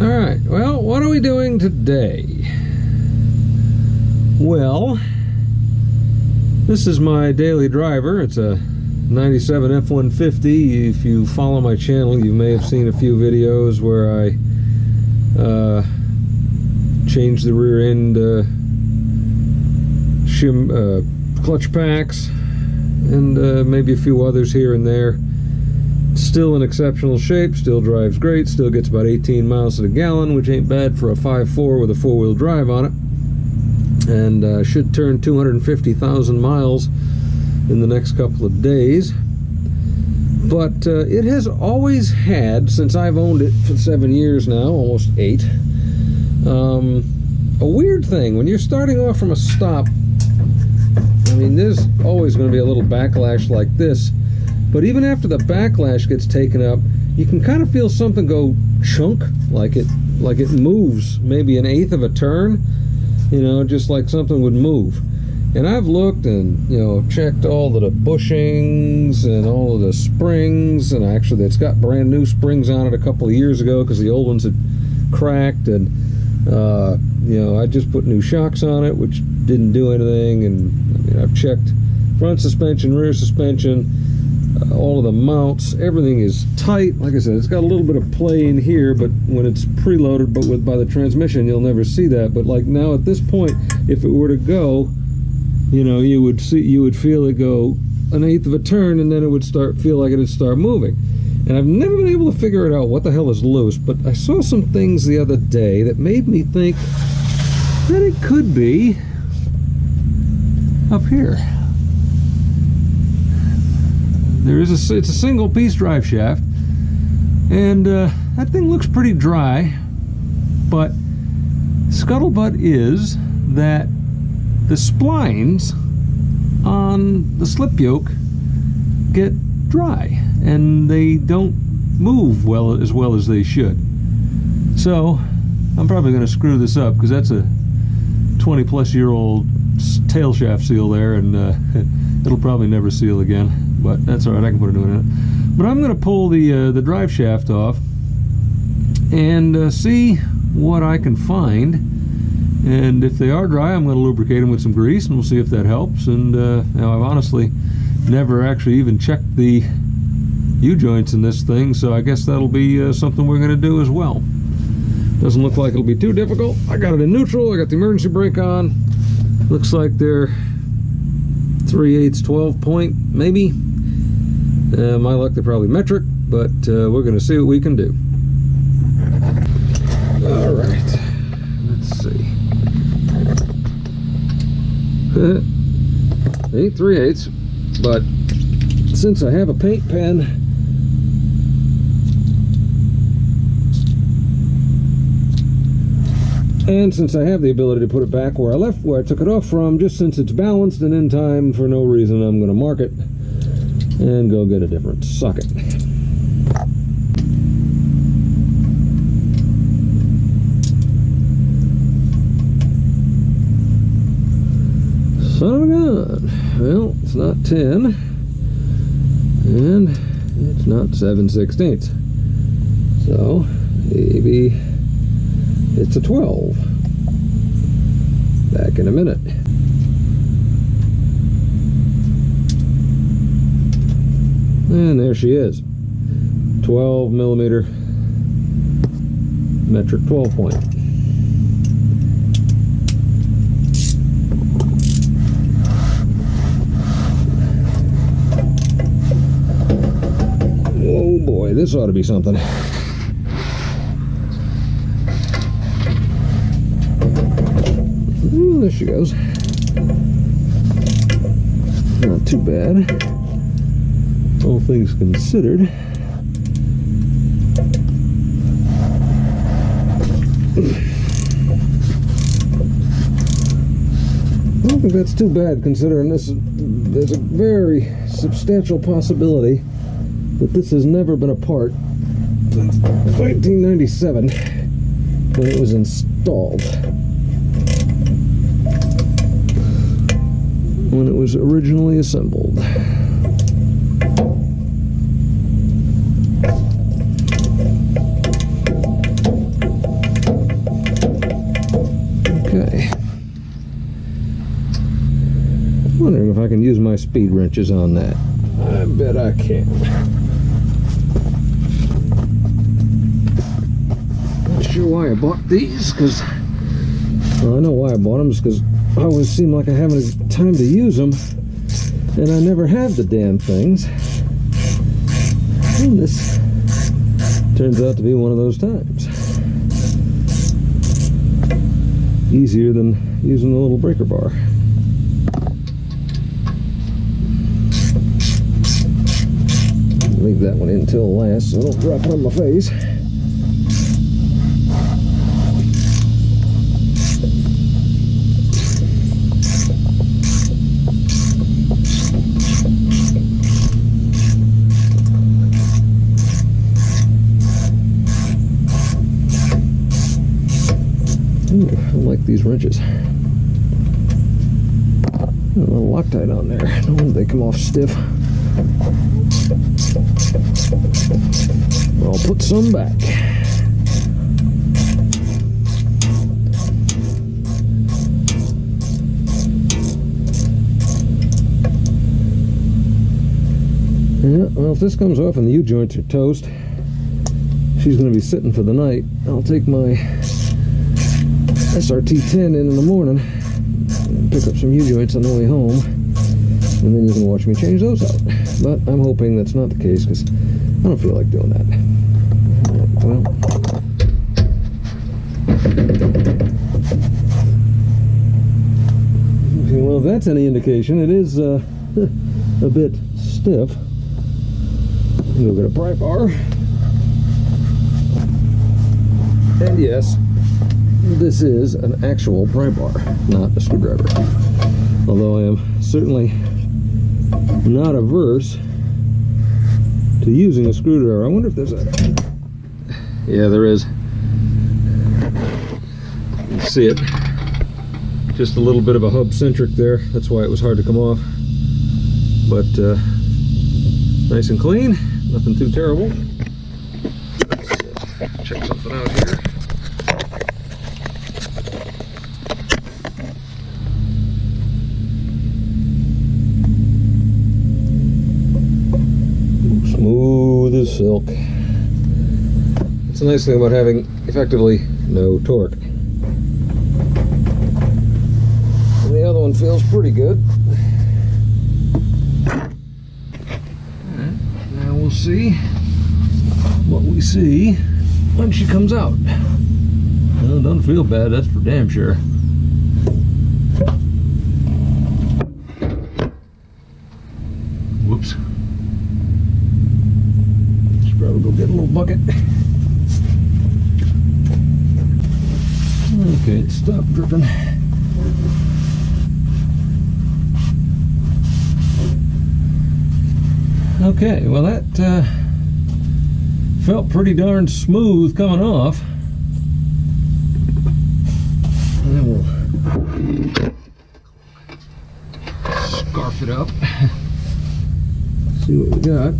Alright, well, what are we doing today? Well, this is my daily driver. It's a 97 F150. If you follow my channel, you may have seen a few videos where I changed the rear end clutch packs and maybe a few others here and there. Still in exceptional shape, still drives great, still gets about 18 miles to the gallon, which ain't bad for a 5.4 with a four-wheel drive on it, and should turn 250,000 miles in the next couple of days. But it has always had, since I've owned it for 7 years now, almost 8, a weird thing. When you're starting off from a stop, I mean, there's always going to be a little backlash like this, but even after the backlash gets taken up, you can kind of feel something go chunk, like it moves maybe 1/8 of a turn, you know, just like something would move. And I've looked and, you know, checked all of the bushings and all of the springs, and actually it's got brand new springs on it a couple of years ago because the old ones had cracked, and you know, I just put new shocks on it, which didn't do anything. And I mean, I've checked front suspension, rear suspension, all of the mounts, everything is tight. Like I said, it's got a little bit of play in here, but when it's preloaded, but by the transmission, you'll never see that. But like now at this point, if it were to go, you know, you would feel it go 1/8 of a turn, and then it would feel like it'd start moving. And I've never been able to figure it out what the hell is loose, but I saw some things the other day that made me think that it could be up here. It's a single piece drive shaft, and that thing looks pretty dry, but scuttlebutt is that the splines on the slip yoke get dry and they don't move as well as they should. So I'm probably going to screw this up because that's a 20-plus-year-old tail shaft seal there, and it'll probably never seal again. But that's all right, I can put a new one in it. But I'm going to pull the drive shaft off and see what I can find. And if they are dry, I'm going to lubricate them with some grease, and we'll see if that helps. And now I've honestly never actually even checked the U-joints in this thing, so I guess that'll be something we're going to do as well. Doesn't look like it'll be too difficult. I got it in neutral, I got the emergency brake on. Looks like they're 3/8 12 point, maybe. My luck, they're probably metric, but we're going to see what we can do. All right, let's see. Ain't 3/8, but since I have a paint pen, and since I have the ability to put it back where I took it off from, just since it's balanced and in time, for no reason, I'm going to mark it and go get a different socket. Son of a gun. Well, it's not 10, and it's not 7/16. So maybe it's a 12. Back in a minute. And there she is. 12mm metric 12 point. Oh boy, this ought to be something. There she goes. Not too bad, all things considered. I don't think that's too bad, considering there's a very substantial possibility that this has never been a part since 1997 when it was installed. When it was originally assembled. I can use my speed wrenches on that. I bet I can. Not sure why I bought these, because, well, I know why I bought them, because I always seem like I haven't time to use them, and I never have the damn things. And this turns out to be one of those times. Easier than using the little breaker bar. Leave that one in until last so I don't drop it on my face. Ooh, I like these wrenches. A little Loctite on there. No wonder they come off stiff. I'll put some back. Yeah, well, if this comes off and the U-joints are toast, she's going to be sitting for the night. I'll take my SRT-10 in the morning and pick up some U-joints on the way home, and then you can watch me change those out. But I'm hoping that's not the case, because I don't feel like doing that. Well, if that's any indication, it is a bit stiff. Go get a pry bar. And yes, this is an actual pry bar, not a screwdriver. Although I am certainly not averse to using a screwdriver. I wonder if there's a... Yeah, there is. You can see it. Just a little bit of a hub centric there. That's why it was hard to come off. But nice and clean. Nothing too terrible. Let's check something out here. Smooth as silk. That's the nice thing about having effectively no torque. And the other one feels pretty good. Alright, now we'll see what we see when she comes out. Well, it doesn't feel bad, that's for damn sure. Whoops. Probably go get a little bucket. Okay, it stopped dripping. Okay, well that felt pretty darn smooth coming off. And then we'll scarf it up. See what we got.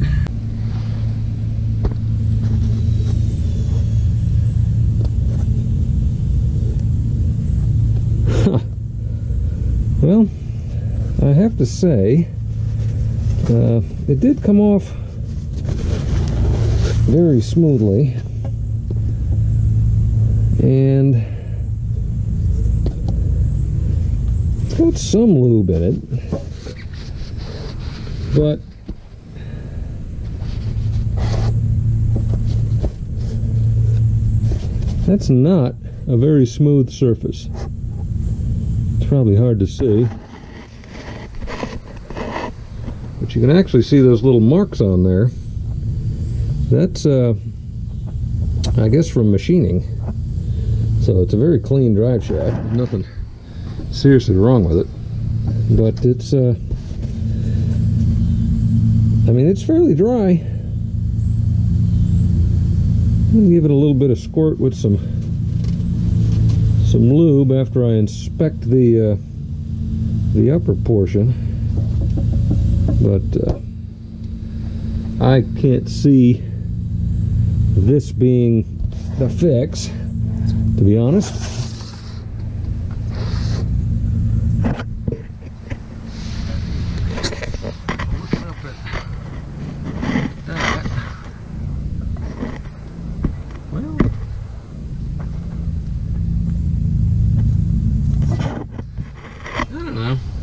Well, I have to say, it did come off very smoothly, and it's got some lube in it, but that's not a very smooth surface. Probably hard to see, but you can actually see those little marks on there. That's I guess from machining, so it's a very clean drive shaft. Nothing seriously wrong with it, but it's I mean, it's fairly dry. I'm gonna give it a little bit of squirt with some lube after I inspect the upper portion, but I can't see this being the fix, to be honest.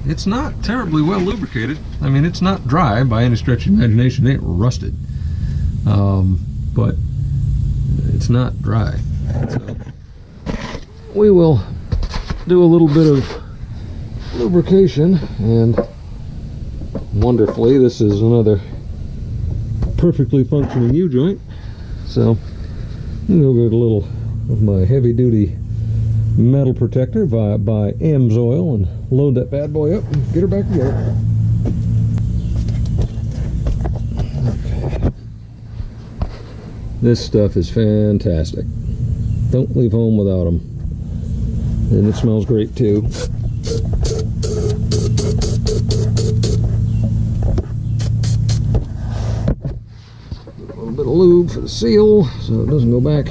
it's not terribly well lubricated. I mean, it's not dry by any stretch of imagination. It ain't rusted, but it's not dry. So we will do a little bit of lubrication, and wonderfully, this is another perfectly functioning U-joint. So we'll get a little of my heavy-duty metal protector by Am's oil and load that bad boy up and get her back together. Okay. This stuff is fantastic. Don't leave home without them. And it smells great too. A little bit of lube for the seal so it doesn't go back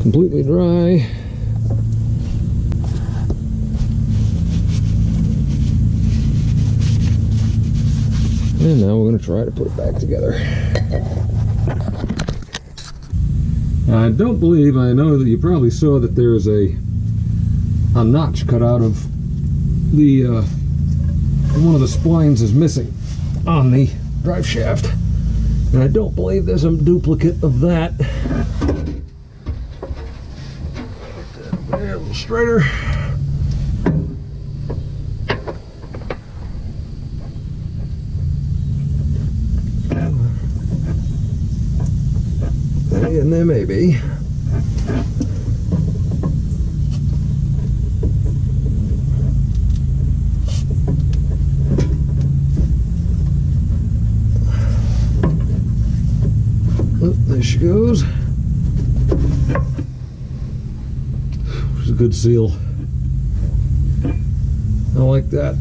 completely dry. And now we're going to try to put it back together. I don't believe, I know that you probably saw that there's a notch cut out of the, one of the splines is missing on the drive shaft. And I don't believe there's a duplicate of that. There, a little straighter. And there may be. Oh, there she goes. It's a good seal. I like that.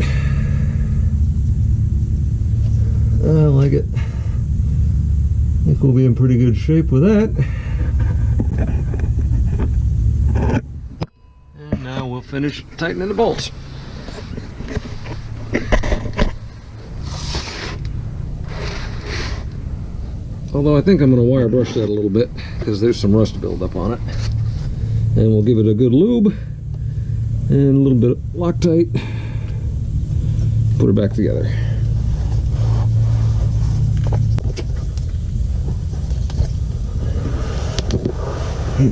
I like it. I think we'll be in pretty good shape with that. And now we'll finish tightening the bolts. Although I think I'm going to wire brush that a little bit because there's some rust buildup on it. And we'll give it a good lube and a little bit of Loctite. Put her back together. 8.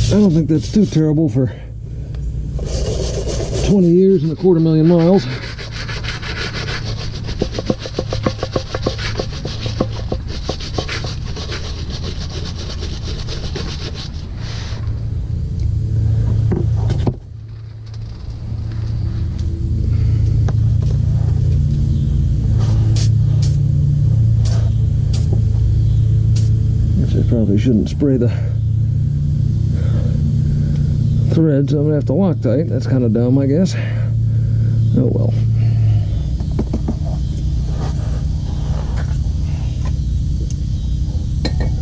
I don't think that's too terrible for 20 years and 250,000 miles. Probably shouldn't spray the thread, so I'm gonna have to Loctite. That's kind of dumb, I guess. Oh well.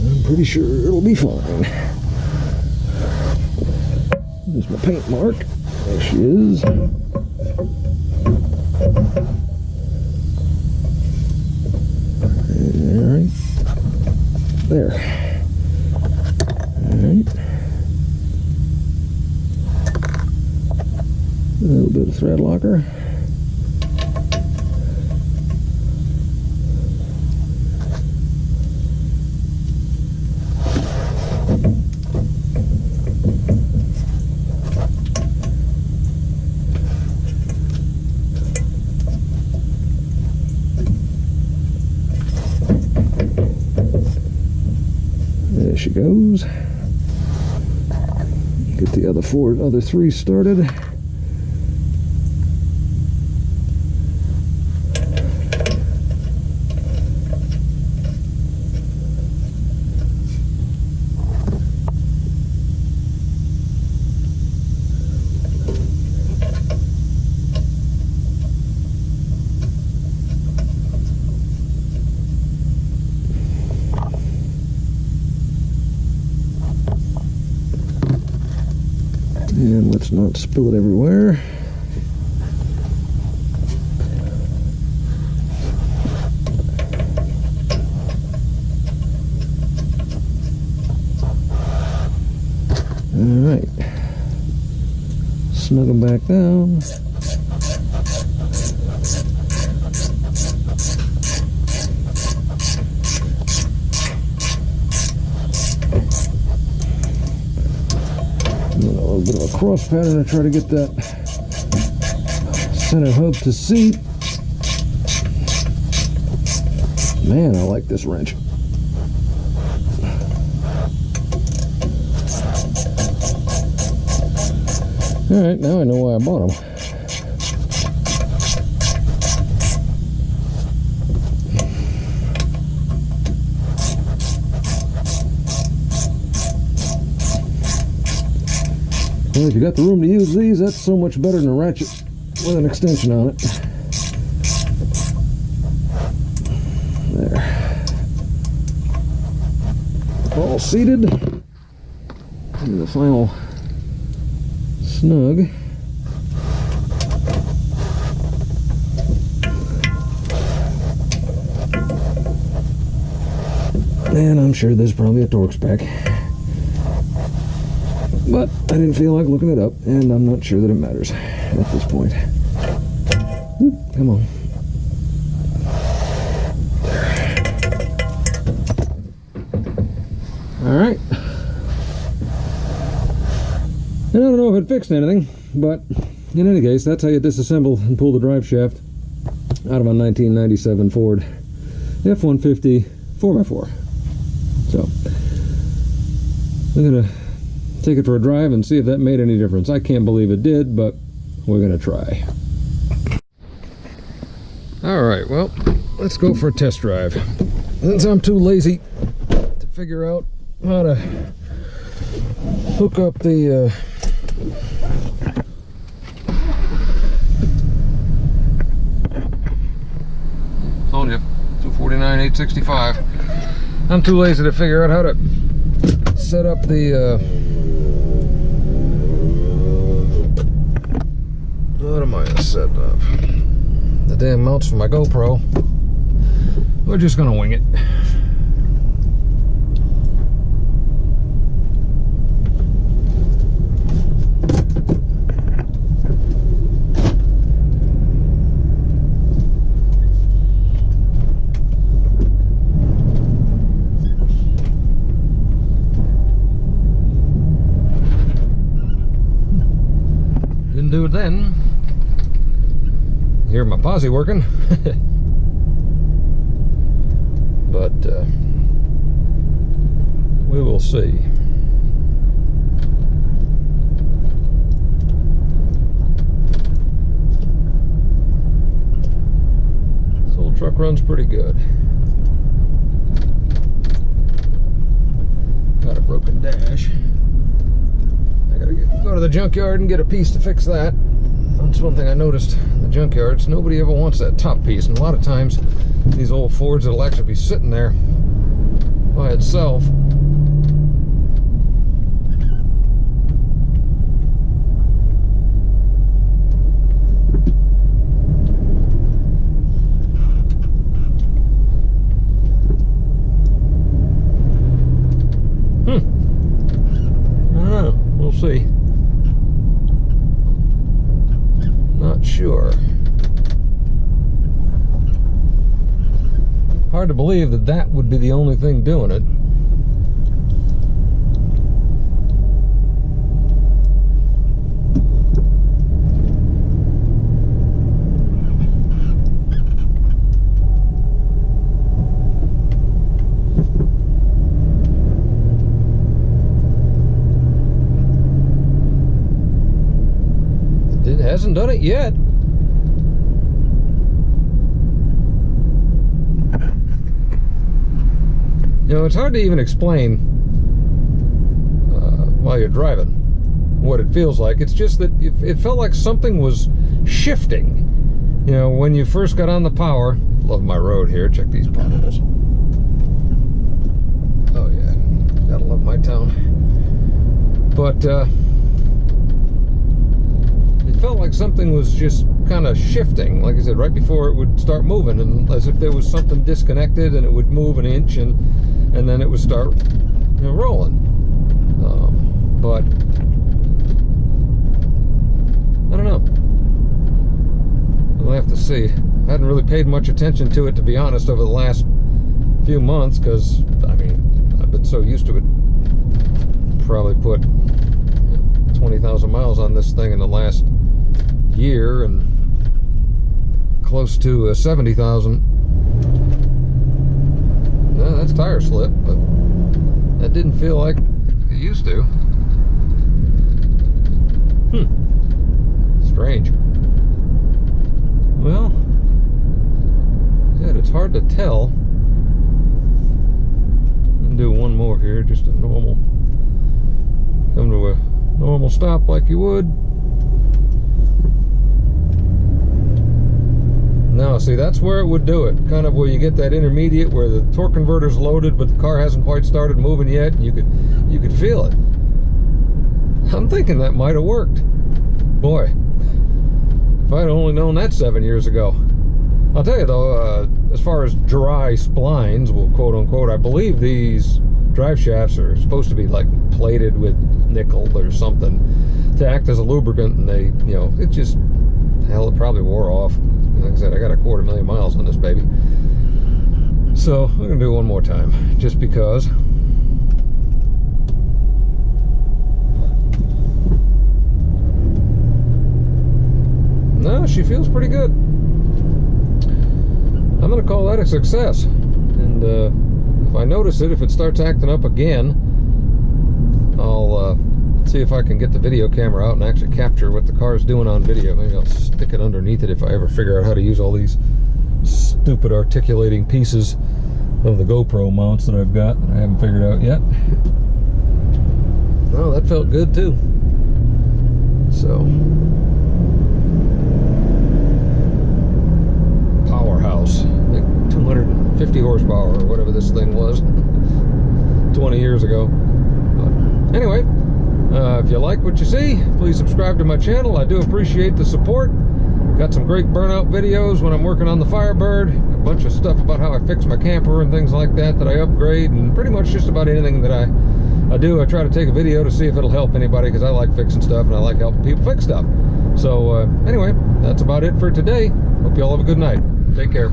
I'm pretty sure it'll be fine. There's my paint mark. There she is. All right. There. Alright. A little bit of thread locker. There she goes. Get the other three started. And let's not spill it everywhere. Alright. Snug them back down. A little bit of a cross pattern to try to get that center hub to seat. Man, I like this wrench. Alright, now I know why I bought them. Well, if you got the room to use these, that's so much better than a ratchet with an extension on it. There. All seated. And the final snug. And I'm sure there's probably a torque spec. But I didn't feel like looking it up, and I'm not sure that it matters at this point. Oop, come on. Alright. I don't know if it fixed anything, but in any case, that's how you disassemble and pull the drive shaft out of a 1997 Ford F150 4x4. So, I'm going to take it for a drive and see if that made any difference. I can't believe it did, but we're going to try. Alright, well, let's go for a test drive. Since I'm too lazy to figure out how to hook up the told you, 249 865. I'm too lazy to figure out how to set up the what am I gonna set up? The damn mounts for my GoPro. We're just gonna wing it. Didn't do it then. Hear my posse working. But we will see. This old truck runs pretty good. Got a broken dash. I gotta go to the junkyard and get a piece to fix that. That's one thing I noticed in the junkyards. Nobody ever wants that top piece, and a lot of times these old Fords that'll actually be sitting there by itself. I don't know. We'll see. Not sure. Hard to believe that that would be the only thing doing it. It hasn't done it yet. You know, it's hard to even explain while you're driving what it feels like. It's just that it felt like something was shifting. You know, when you first got on the power. Love my road here. Check these potholes. Oh yeah, gotta love my town. But it felt like something was just kind of shifting, like I said, right before it would start moving, and as if there was something disconnected, and it would move an inch, and then it would start, you know, rolling. But really paid much attention to it, to be honest, over the last few months, because I mean, I've been so used to it. Probably put 20,000 miles on this thing in the last year, and close to 70,000. No, that's tire slip, but that didn't feel like it used to. Strange. Well, yeah, it's hard to tell. I'll do one more here, just a normal. Come to a normal stop like you would. Now, see, that's where it would do it. Kind of where you get that intermediate where the torque converter's loaded, but the car hasn't quite started moving yet. You could feel it. I'm thinking that might have worked. Boy, if I'd only known that 7 years ago. I'll tell you though, as far as dry splines, well, quote unquote, I believe these drive shafts are supposed to be like plated with nickel or something to act as a lubricant, and they, you know, it just, hell, it probably wore off. Like I said, I got 250,000 miles on this baby. So we're gonna do it one more time, just because. No, she feels pretty good. I'm gonna call that a success. And if I notice it, if it starts acting up again, I'll see if I can get the video camera out and actually capture what the car is doing on video. Maybe I'll stick it underneath it if I ever figure out how to use all these stupid articulating pieces of the GoPro mounts that I've got that I haven't figured out yet. Oh, that felt good too. So, powerhouse, like 250 horsepower or whatever this thing was 20 years ago. But anyway, if you like what you see, please subscribe to my channel. I do appreciate the support. Got some great burnout videos when I'm working on the Firebird. A bunch of stuff about how I fix my camper and things like that I upgrade, and pretty much just about anything that I do. I try to take a video to see if it'll help anybody, because I like fixing stuff and I like helping people fix stuff. So anyway, that's about it for today. Hope you all have a good night. Take care.